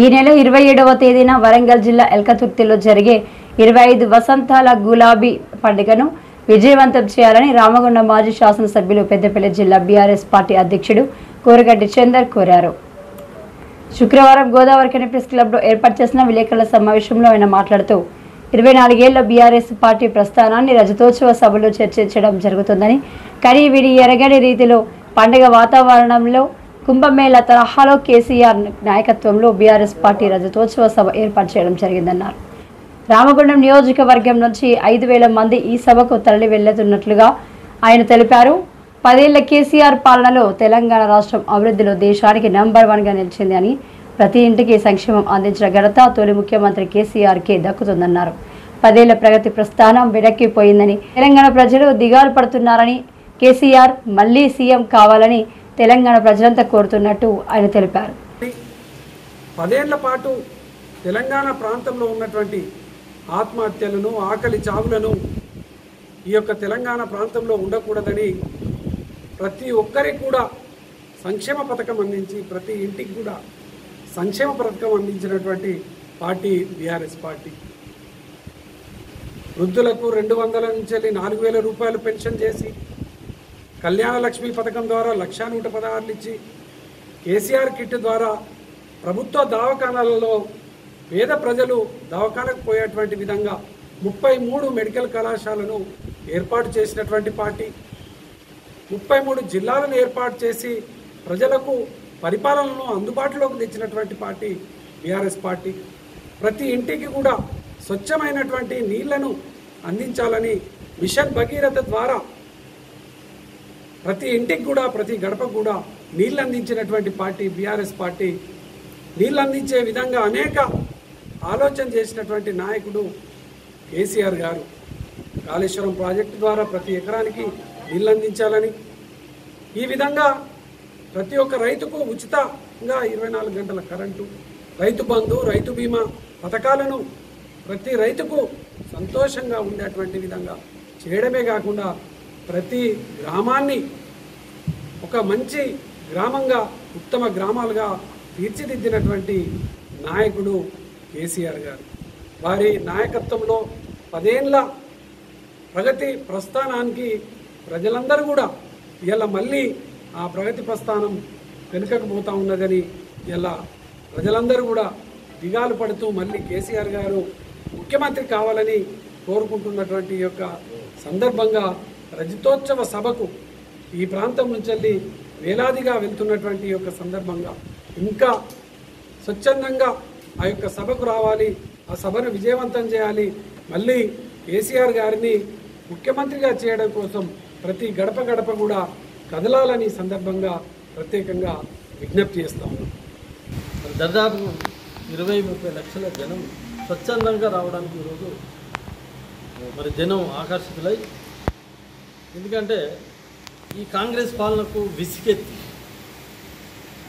ఈ నెల 27వ తేదీన వరంగల్ జిల్లా ఎల్కతుర్తిలో జరిగే 25 వసంతాల గులాబీ పండుగను విజయవంతం చేయాలని రామగుండం మాజీ శాసనసభ్యులు పెద్దపల్లి జిల్లా బీఆర్ఎస్ పార్టీ అధ్యక్షుడు కోరగడ్డి చందర్ కోరారు. శుక్రవారం గోదావరిఖని ప్రెస్ క్లబ్లో ఏర్పాటు చేసిన విలేకరుల సమావేశంలో ఆయన మాట్లాడుతూ 24 ఏళ్ల బీఆర్ఎస్ పార్టీ ప్రస్థానాన్ని రజతోత్సవ సభలో చర్చించడం జరుగుతుందని, కానీ వీడి ఎరగని రీతిలో పండుగ వాతావరణంలో కుంభమేళ తరహాలో కేసీఆర్ నాయకత్వంలో బీఆర్ఎస్ పార్టీ రజతోత్సవ సభ ఏర్పాటు చేయడం జరిగిందన్నారు. రామగుండం నియోజకవర్గం నుంచి 5,000 మంది ఈ సభకు తరలి వెళ్తున్నట్లుగా ఆయన తెలిపారు. 10 ఏళ్ల కేసీఆర్ పాలనలో తెలంగాణ రాష్ట్రం అభివృద్ధిలో దేశానికి నంబర్ 1గా నిలిచింది అని, ప్రతి ఇంటికి సంక్షేమం అందించిన ఘనత తొలి ముఖ్యమంత్రి కేసీఆర్కే దక్కుతుందన్నారు. 10 ఏళ్ల ప్రగతి ప్రస్థానం వెనక్కిపోయిందని, తెలంగాణ ప్రజలు దిగాలు పడుతున్నారని, కేసీఆర్ మళ్లీ సీఎం కావాలని తెలంగాణ ప్రజలంతా కోరుతున్నట్టు ఆయన తెలిపారు. 10 ఏళ్ల పాటు తెలంగాణ ప్రాంతంలో ఉన్నటువంటి ఆత్మహత్యలను, ఆకలి చావులను ఈ యొక్క తెలంగాణ ప్రాంతంలో ఉండకూడదని ప్రతి ఒక్కరికి కూడా సంక్షేమ పథకం అందించి, ప్రతి ఇంటికి కూడా సంక్షేమ పథకం అందించినటువంటి పార్టీ బీఆర్ఎస్ పార్టీ. వృద్ధులకు 200 నుంచి 4,000 రూపాయలు పెన్షన్ చేసి, కళ్యాణ లక్ష్మి పథకం ద్వారా 1,116 ఇచ్చి, కేసీఆర్ కిట్ ద్వారా ప్రభుత్వ దవాఖానాలలో పేద ప్రజలు దవాఖానకు పోయేటువంటి విధంగా 33 మెడికల్ కళాశాలను ఏర్పాటు చేసినటువంటి పార్టీ, 33 జిల్లాలను ఏర్పాటు చేసి ప్రజలకు పరిపాలనను అందుబాటులోకి తెచ్చినటువంటి పార్టీ బీఆర్ఎస్ పార్టీ. ప్రతి ఇంటికి కూడా స్వచ్ఛమైనటువంటి నీళ్లను అందించాలని మిషన్ భగీరథ ద్వారా ప్రతి ఇంటికి కూడా, ప్రతి గడపకు కూడా నీళ్ళు అందించినటువంటి పార్టీ బీఆర్ఎస్ పార్టీ. నీళ్ళు అందించే విధంగా అనేక ఆలోచన చేసినటువంటి నాయకుడు కేసీఆర్ గారు. కాళేశ్వరం ప్రాజెక్టు ద్వారా ప్రతి ఎకరానికి నీళ్ళు అందించాలని, ఈ విధంగా ప్రతి ఒక్క రైతుకు ఉచితంగా 24 గంటల కరెంటు, రైతు బంధు, రైతు బీమా పథకాలను ప్రతి రైతుకు సంతోషంగా ఉండేటువంటి విధంగా చేయడమే కాకుండా ప్రతి గ్రామాన్ని ఒక మంచి గ్రామంగా, ఉత్తమ గ్రామాలుగా తీర్చిదిద్దినటువంటి నాయకుడు కేసీఆర్ గారు. వారి నాయకత్వంలో 10 ఏళ్ల ప్రగతి ప్రస్థానానికి ప్రజలందరూ కూడా ఇలా మళ్ళీ ఆ ప్రగతి ప్రస్థానం వెనుకకు పోతూ ఉన్నదని ఇలా ప్రజలందరూ కూడా దిగాలు పడుతూ మళ్ళీ కేసీఆర్ గారు ముఖ్యమంత్రి కావాలని కోరుకుంటున్నటువంటి యొక్క సందర్భంగా రజతోత్సవ సభకు ఈ ప్రాంతం నుంచి వేలాదిగా వెళ్తున్నటువంటి యొక్క సందర్భంగా ఇంకా స్వచ్ఛందంగా ఆ యొక్క సభకు రావాలి, ఆ సభను విజయవంతం చేయాలి, మళ్ళీ కేసీఆర్ గారిని ముఖ్యమంత్రిగా చేయడం కోసం ప్రతి గడప గడప కూడా కదలాలని సందర్భంగా ప్రత్యేకంగా విజ్ఞప్తి చేస్తా ఉన్నాం. దాదాపు 20-30 లక్షల జనం స్వచ్ఛందంగా రావడానికి ఈరోజు మరి జనం ఆకర్షితులై, ఎందుకంటే ఈ కాంగ్రెస్ పాలనకు విసిగెత్తి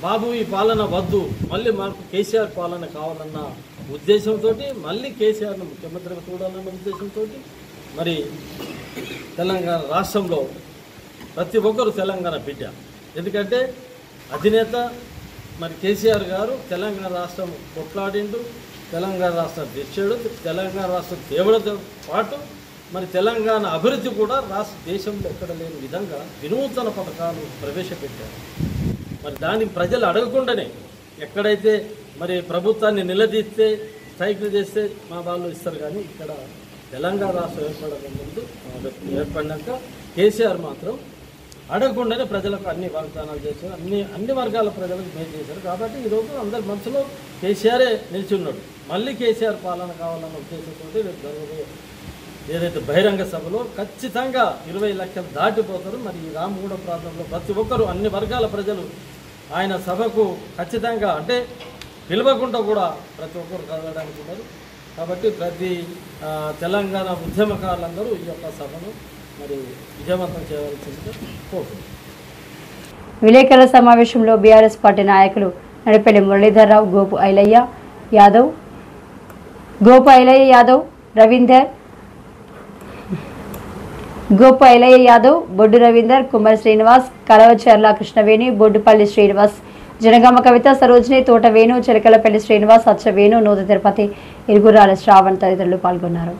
బాబు ఈ పాలన వద్దు, మళ్ళీ మాకు కేసీఆర్ పాలన కావాలన్న ఉద్దేశంతో, మళ్ళీ కేసీఆర్ను ముఖ్యమంత్రిగా చూడాలన్న ఉద్దేశంతో మరి తెలంగాణ రాష్ట్రంలో ప్రతి ఒక్కరు తెలంగాణ బిడ్డ. ఎందుకంటే అధినేత మరి కేసీఆర్ గారు తెలంగాణ రాష్ట్రం కొట్లాడిండు, తెలంగాణ రాష్ట్రం తెచ్చాడు, తెలంగాణ రాష్ట్రం దేవుడితో పాటు మరి తెలంగాణ అభివృద్ధి కూడా దేశంలో ఎక్కడ లేని విధంగా వినూతన పథకాలు ప్రవేశపెట్టారు. మరి దాన్ని ప్రజలు అడగకుండానే ఎక్కడైతే మరి ప్రభుత్వాన్ని నిలదీస్తే, స్ట్రైక్లు చేస్తే మా వాళ్ళు ఇస్తారు, కానీ ఇక్కడ తెలంగాణ రాష్ట్రం ఏర్పడక ముందు ఏర్పడినాక కేసీఆర్ మాత్రం అడగకుండానే ప్రజలకు అన్ని వాగ్దానాలు చేశారు, అన్ని వర్గాల ప్రజలకు మేలు చేశారు. కాబట్టి ఈరోజు అందరి మనసులో కేసీఆరే నిలిచి ఉన్నాడు. మళ్ళీ కేసీఆర్ పాలన కావాలన్న ఉద్దేశంతో రేపు జరగబోయే ఏదైతే బహిరంగ సభలో ఖచ్చితంగా 20 లక్షలు దాటిపోతారు. మరి ఈ రామగుండం ప్రాంతంలో ప్రతి ఒక్కరు, అన్ని వర్గాల ప్రజలు ఆయన సభకు ఖచ్చితంగా, అంటే పిలవకుండా కూడా ప్రతి ఒక్కరు కదలడానికి ఉన్నారు. కాబట్టి ప్రతి తెలంగాణ ఉద్యమకారులందరూ ఈ యొక్క సభను మరి విజయవంతం చేయవలసిందిగా కోరుతున్నారు. విలేకరుల సమావేశంలో బీఆర్ఎస్ పార్టీ నాయకులు నడిపెల్లి మురళీధర్రావు, గోపు ఐలయ్య యాదవ్, రవీందర్, గోపు ఐలయ్య యాదవ్, బొడ్డు రవీందర్, కుమార్ శ్రీనివాస్, కలవచర్ల కృష్ణవేణి, బొడ్డుపల్లి శ్రీనివాస్, జనగామ కవిత, సరోజిని, తోట వేణు, చిలకలపల్లి శ్రీనివాస్, అచ్చ వేణు, నూత తిరుపతి, ఇరుగురాల శ్రావణ్ తదితరులు పాల్గొన్నారు.